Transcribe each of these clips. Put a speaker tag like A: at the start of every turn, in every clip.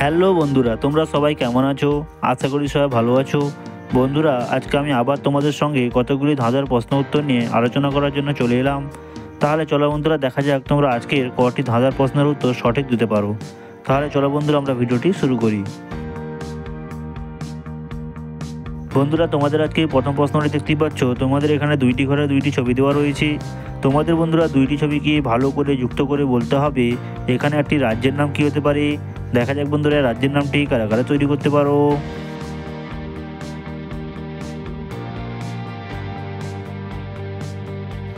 A: Hello বন্ধুরা, তোমরা সবাই কেমন আছো? আশা করি সবাই ভালো আছো। বন্ধুরা, আজকে আমি আবার তোমাদের সঙ্গে কতগুলি ধাঁধার প্রশ্ন উত্তর নিয়ে আলোচনা করার জন্য চলে এলাম। তাহলে চলো বন্ধুরা, দেখা যাক তোমরা আজকের কটি ধাঁধার প্রশ্নের উত্তর সঠিক দিতে পারো। তাহলে চলো বন্ধুরা, আমরা ভিডিওটি শুরু করি। বন্ধুরা, তোমাদের আজকে প্রথম প্রশ্নটি দেখতেই পাচ্ছ। তোমাদের এখানে দুইটি ঘরে দুইটি ছবি দেওয়া রয়েছে। তোমাদের বন্ধুরা দুইটি ছবিকে ভালো করে যুক্ত করে বলতে হবে এখানে একটি রাজ্যের নাম কী হতে পারে। দেখা যাক বন্ধুরা, রাজ্যের নামটি কারা কারা তৈরি করতে পারো।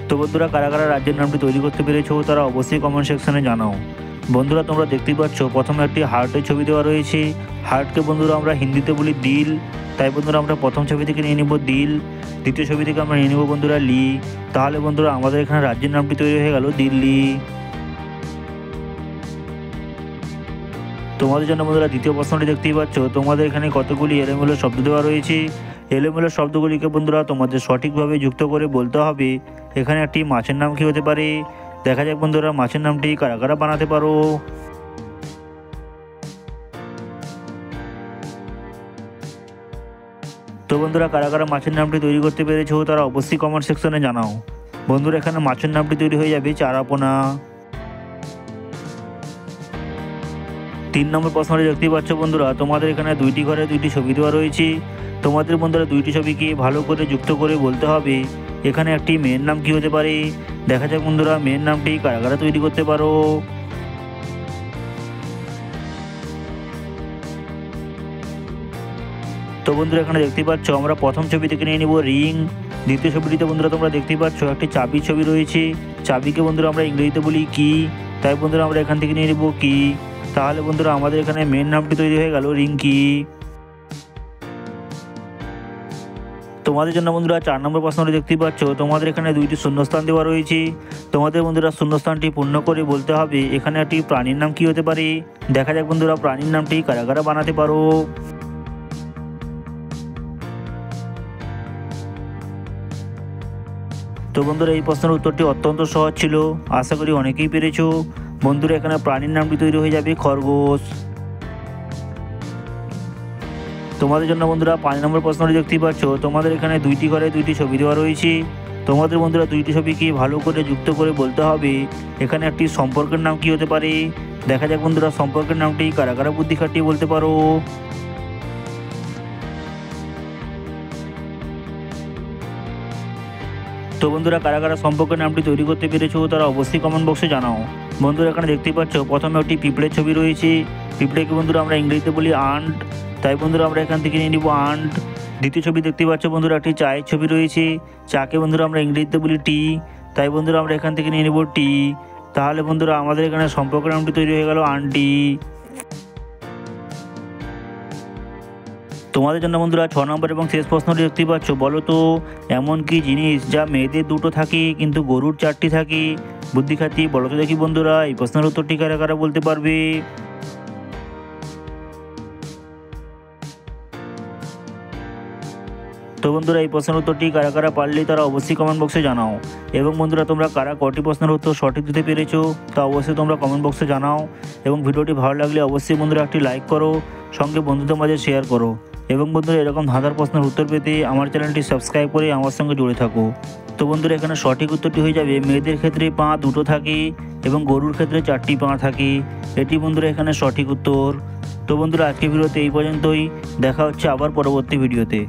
A: তো বন্ধুরা, কারা কারা রাজ্যের নামটি তৈরি করতে পেরেছো তারা অবশ্যই কমেন্ট সেকশনে জানাও। বন্ধুরা, তোমরা দেখতেই পাচ্ছ প্রথমে একটি হার্টের ছবি দেওয়া রয়েছে। হার্টকে বন্ধুরা আমরা হিন্দিতে বলি দিল, তাই বন্ধুরা আমরা প্রথম ছবি থেকে নিয়ে নিব দিল। দ্বিতীয় ছবি থেকে আমরা নিয়ে নেব বন্ধুরা লি। তাহলে বন্ধুরা আমাদের এখানে রাজ্যের নামটি তৈরি হয়ে গেল দিল্লি। তোমাদের জন্য বন্ধুরা দ্বিতীয় প্রশ্নটি দেখতেই পাচ্ছ। তোমাদের এখানে কতগুলি এলোমেলো শব্দ দেওয়া রয়েছে। এলোমেলো শব্দগুলিকে বন্ধুরা তোমাদের সঠিকভাবে যুক্ত করে বলতে হবে এখানে একটি মাছের নাম কী হতে পারে। দেখা যাক বন্ধুরা, মাছের নামটি কারা কারা বানাতে পারো। তো বন্ধুরা, কারা কারা মাছের নামটি তৈরি করতে পেরেছো তারা অবশ্যই কমেন্ট সেকশনে জানাও। বন্ধুরা, এখানে মাছের নামটি তৈরি হয়ে যাবে চারাপোনা। 3 নম্বর প্রশ্নটি দেখতেই পাচ্ছ। বন্ধুরা, তোমাদের এখানে দুইটি ঘরে দুইটি ছবি দেওয়া রয়েছে। তোমাদের বন্ধুরা দুইটি ছবিকে ভালো করে যুক্ত করে বলতে হবে এখানে একটি মেয়ের নাম কী হতে পারে। দেখা যাক বন্ধুরা, মেয়ের নামটি কারা কারা তৈরি করতে পারো। তো বন্ধুরা, এখানে দেখতেই পাচ্ছ আমরা প্রথম ছবি থেকে নিয়ে নিব রিং। দ্বিতীয় ছবিটিতে বন্ধুরা তোমরা দেখতেই পাচ্ছ একটি চাবির ছবি রয়েছে। চাবিকে বন্ধুরা আমরা ইংরেজিতে বলি কি, তাই বন্ধুরা আমরা এখান থেকে নিয়ে নিব কি। তাহলে বন্ধুরা আমাদের এখানে মেন নামটি তৈরি হয়ে গেল রিঙ্কি। তোমাদের জন্য বন্ধুরা 4 নম্বর প্রশ্নটি দেখতেই পাচ্ছ। তোমাদের এখানে দুইটি শূন্যস্থান দেওয়া রয়েছে। তোমাদের বন্ধুরা শূন্যস্থানটি পূর্ণ করে বলতে হবে এখানে একটি প্রাণীর নাম কী হতে পারে। দেখা যাক বন্ধুরা, প্রাণীর নামটি কারা কারা বানাতে পারো। তো বন্ধুরা, এই প্রশ্নের উত্তরটি অত্যন্ত সহজ ছিল, আশা করি অনেকেই পেরেছো। বন্ধুরা, এখানে প্রাণীর নামটি তৈরি হয়ে যাবে খরগোশ। তোমাদের জন্য বন্ধুরা 5 নম্বর প্রশ্নটি দেখতেই পাচ্ছ। তোমাদের এখানে দুইটি ঘরে দুইটি ছবি দেওয়া রয়েছে। তোমাদের বন্ধুরা দুইটি ছবিকে ভালো করে যুক্ত করে বলতে হবে এখানে একটি সম্পর্কের নাম কী হতে পারে। দেখা যাক বন্ধুরা, সম্পর্কের নামটি কারা কারা বুদ্ধি খাটিয়ে বলতে পারো। তো বন্ধুরা, কারা কারা সম্পর্কের নামটি তৈরি করতে পেরেছো তারা অবশ্যই কমেন্ট বক্সে জানাও। বন্ধুরা, এখানে দেখতেই পাচ্ছ প্রথমে একটি পিঁপড়ের ছবি রয়েছে। পিঁপড়েকে বন্ধুরা আমরা ইংরেজিতে বলি আন্ট, তাই বন্ধুরা আমরা এখান থেকে নিয়ে নিব আন্ট। দ্বিতীয় ছবি দেখতে পাচ্ছ বন্ধুরা একটি চায়ের ছবি রয়েছে। চাকে বন্ধুরা আমরা ইংরেজিতে বলি টি, তাই বন্ধুরা আমরা এখান থেকে নিয়ে নেব টি। তাহলে বন্ধুরা আমাদের এখানে সম্পর্কের নামটি তৈরি হয়ে গেল আন্টি। তোমাদের জন্য বন্ধুরা 6 নম্বর এবং শেষ প্রশ্নটি দেখতেই পাচ্ছ। বলো তো এমন কি জিনিস যা মেয়েদের 2টো থাকে কিন্তু গরুর 4টি থাকে। বুদ্ধি খাটিয়ে বলো তো দেখি বন্ধুরা, এই প্রশ্নের উত্তরটি কারা কারা বলতে পারবে। তো বন্ধুরা, এই প্রশ্নের উত্তরটি কারা কারা পারলে তারা অবশ্যই কমেন্ট বক্সে জানাও। এবং বন্ধুরা, তোমরা কারা কটি প্রশ্নের উত্তর সঠিক দিতে পেরেছো তা অবশ্যই তোমরা কমেন্ট বক্সে জানাও। এবং ভিডিওটি ভালো লাগলে অবশ্যই বন্ধুরা একটি লাইক করো, সঙ্গে বন্ধুদের মাঝে শেয়ার করো। এবং বন্ধুরা, এরকম ধাঁধার প্রশ্নের উত্তর পেতে আমার চ্যানেলটি সাবস্ক্রাইব করে আমার সঙ্গে জুড়ে থাকো। তো বন্ধুরা, এখানে সঠিক উত্তরটি হয়ে যাবে মেয়েদের ক্ষেত্রে পা 2টো থাকে এবং গরুর ক্ষেত্রে 4টি পা থাকে। এটি বন্ধুরা এখানে সঠিক উত্তর। তো বন্ধুরা, আজকের ভিডিওতে এই পর্যন্তই। দেখা হচ্ছে আবার পরবর্তী ভিডিওতে।